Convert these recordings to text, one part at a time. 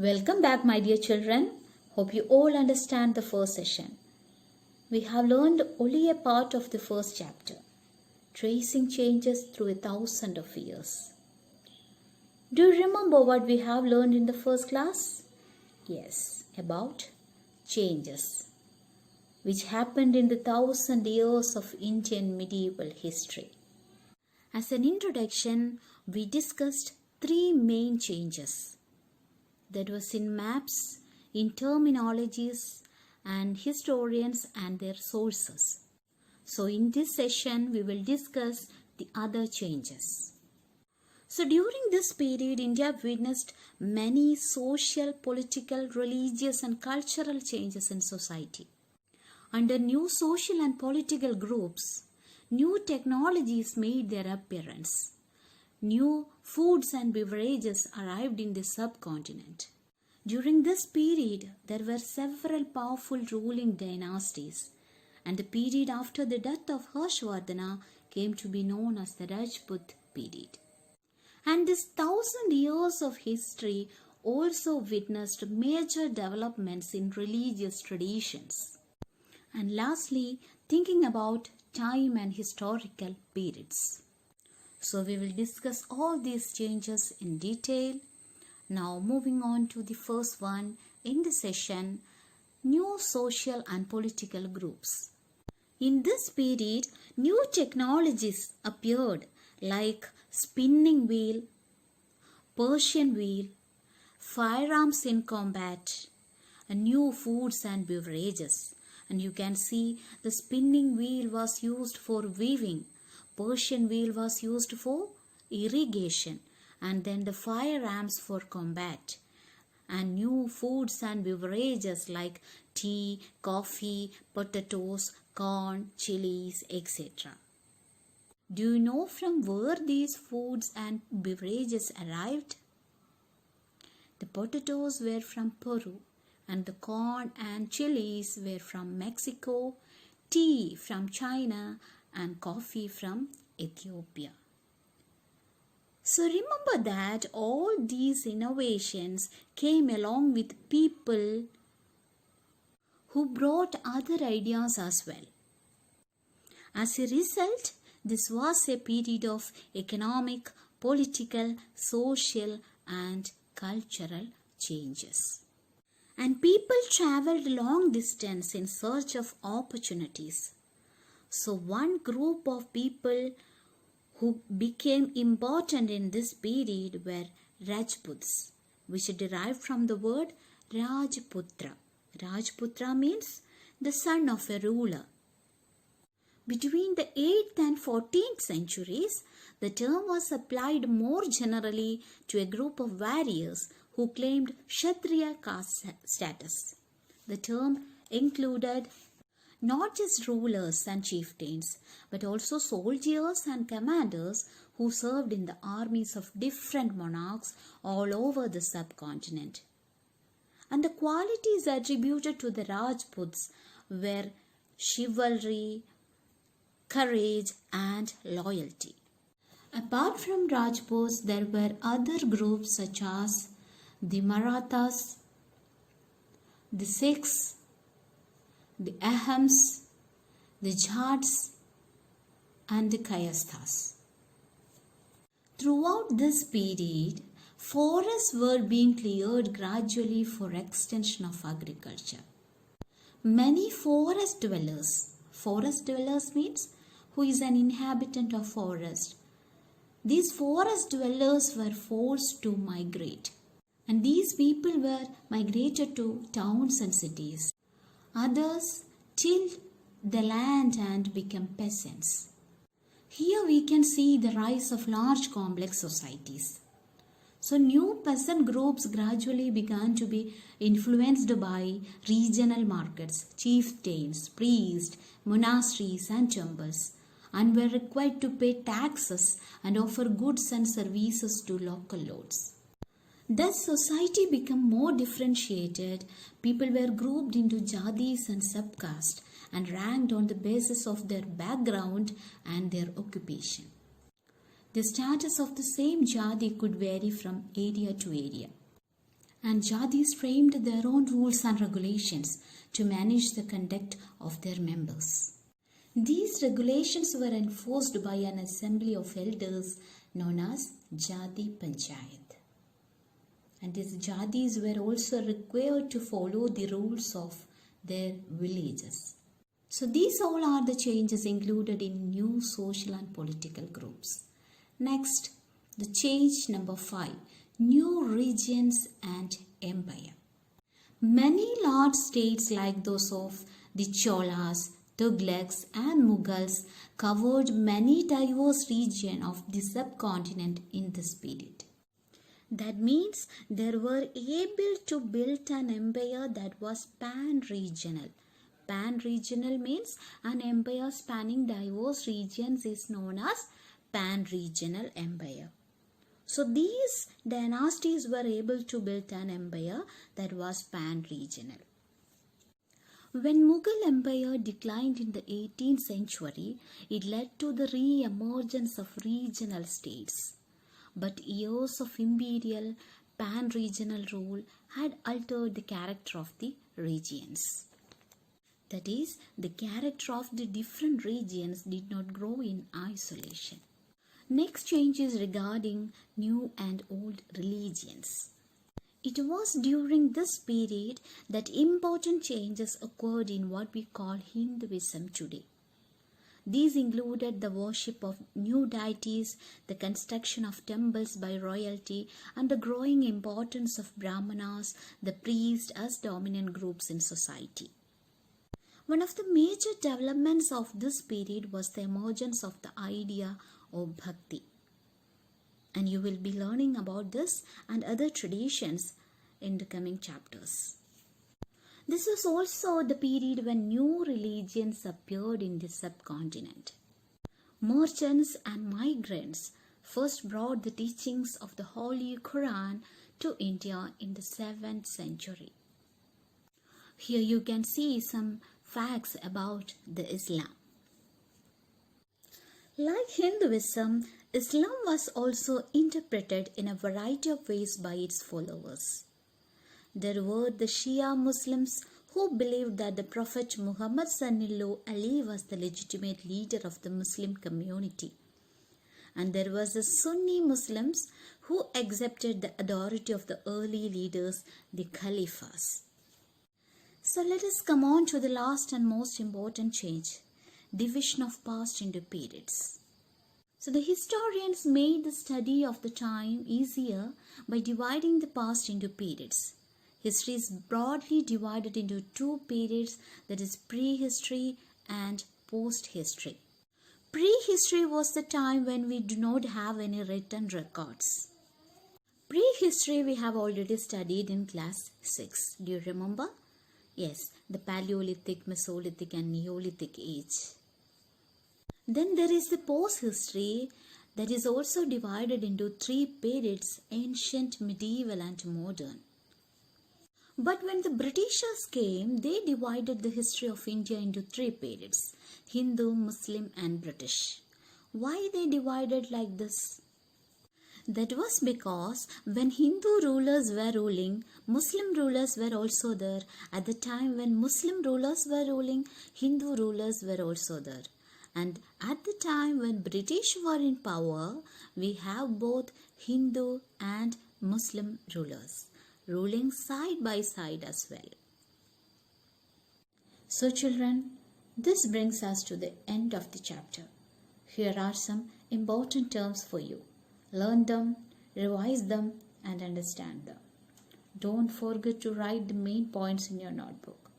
Welcome back, my dear children. Hope you all understand the first session. We have learned only a part of the first chapter, tracing changes through 1,000 of years. Do you remember what we have learned in the first class? Yes, about changes, which happened in the 1,000 years of Indian medieval history. As an introduction, we discussed three main changes. That was in maps, in terminologies, and historians and their sources. So in this session, we will discuss the other changes. So during this period, India witnessed many social, political, religious and cultural changes in society. Under new social and political groups, new technologies made their appearance. New foods and beverages arrived in the subcontinent. During this period, there were several powerful ruling dynasties, and the period after the death of Harshvardhana came to be known as the Rajput period. And this 1,000 years of history also witnessed major developments in religious traditions. And lastly, thinking about time and historical periods. So we will discuss all these changes in detail. Now moving on to the first one in the session, new social and political groups. In this period, new technologies appeared like spinning wheel, Persian wheel, firearms in combat, and new foods and beverages. And you can see the spinning wheel was used for weaving. Persian wheel was used for irrigation, and then the firearms for combat, and new foods and beverages like tea, coffee, potatoes, corn, chilies, etc. Do you know from where these foods and beverages arrived? The potatoes were from Peru, and the corn and chilies were from Mexico, tea from China, and coffee from Ethiopia. So remember that all these innovations came along with people who brought other ideas as well. As a result, this was a period of economic, political, social and cultural changes. And people traveled long distance in search of opportunities. So one group of people who became important in this period were Rajputs, which derived from the word Rajputra. Rajputra means the son of a ruler. Between the 8th and 14th centuries, the term was applied more generally to a group of warriors who claimed Kshatriya caste status. The term included not just rulers and chieftains, but also soldiers and commanders who served in the armies of different monarchs all over the subcontinent. And the qualities attributed to the Rajputs were chivalry, courage, and loyalty. Apart from Rajputs, there were other groups such as the Marathas, the Sikhs, the Ahams, the Jats, and the Kayasthas. Throughout this period, forests were being cleared gradually for extension of agriculture. Many forest dwellers means who is an inhabitant of forest. These forest dwellers were forced to migrate, and these people were migrated to towns and cities. Others tilled the land and became peasants. Here we can see the rise of large complex societies. So new peasant groups gradually began to be influenced by regional markets, chieftains, priests, monasteries and temples, and were required to pay taxes and offer goods and services to local lords. Thus, society became more differentiated. People were grouped into jadis and subcaste and ranked on the basis of their background and their occupation. The status of the same jati could vary from area to area. and Jadis framed their own rules and regulations to manage the conduct of their members. These regulations were enforced by an assembly of elders known as Jadi Panchayat. And these Jadis were also required to follow the rules of their villages. So these all are the changes included in new social and political groups. Next, the change number 5, new regions and empire. Many large states like those of the Cholas, Tughlaqs and Mughals covered many diverse regions of the subcontinent in this period. That means they were able to build an empire that was pan-regional. Pan-regional means an empire spanning diverse regions is known as pan-regional empire. So these dynasties were able to build an empire that was pan-regional. When Mughal Empire declined in the 18th century, it led to the re-emergence of regional states. But years of imperial pan-regional rule had altered the character of the regions. That is, the character of the different regions did not grow in isolation. Next change is regarding new and old religions. It was during this period that important changes occurred in what we call Hinduism today. These included the worship of new deities, the construction of temples by royalty, and the growing importance of Brahmanas, the priests, as dominant groups in society. One of the major developments of this period was the emergence of the idea of bhakti. And you will be learning about this and other traditions in the coming chapters. This was also the period when new religions appeared in the subcontinent. Merchants and migrants first brought the teachings of the Holy Quran to India in the 7th century. Here you can see some facts about the Islam. Like Hinduism, Islam was also interpreted in a variety of ways by its followers. There were the Shia Muslims who believed that the Prophet Muhammad Sallallahu Alaihi was the legitimate leader of the Muslim community. And there was the Sunni Muslims who accepted the authority of the early leaders, the Caliphs. So let us come on to the last and most important change, division of past into periods. So the historians made the study of the time easier by dividing the past into periods. History is broadly divided into two periods, that is prehistory and post-history. Prehistory was the time when we do not have any written records. Prehistory we have already studied in class 6. Do you remember? Yes, the Paleolithic, Mesolithic and Neolithic age. Then there is the post-history that is also divided into three periods, ancient, medieval and modern. But when the Britishers came, they divided the history of India into three periods, Hindu, Muslim and British. Why they divided like this? That was because when Hindu rulers were ruling, Muslim rulers were also there. At the time when Muslim rulers were ruling, Hindu rulers were also there. And at the time when British were in power, we have both Hindu and Muslim rulers ruling side by side as well. So children, this brings us to the end of the chapter. Here are some important terms for you. Learn them, revise them and understand them. Don't forget to write the main points in your notebook.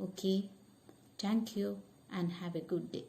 Okay, thank you and have a good day.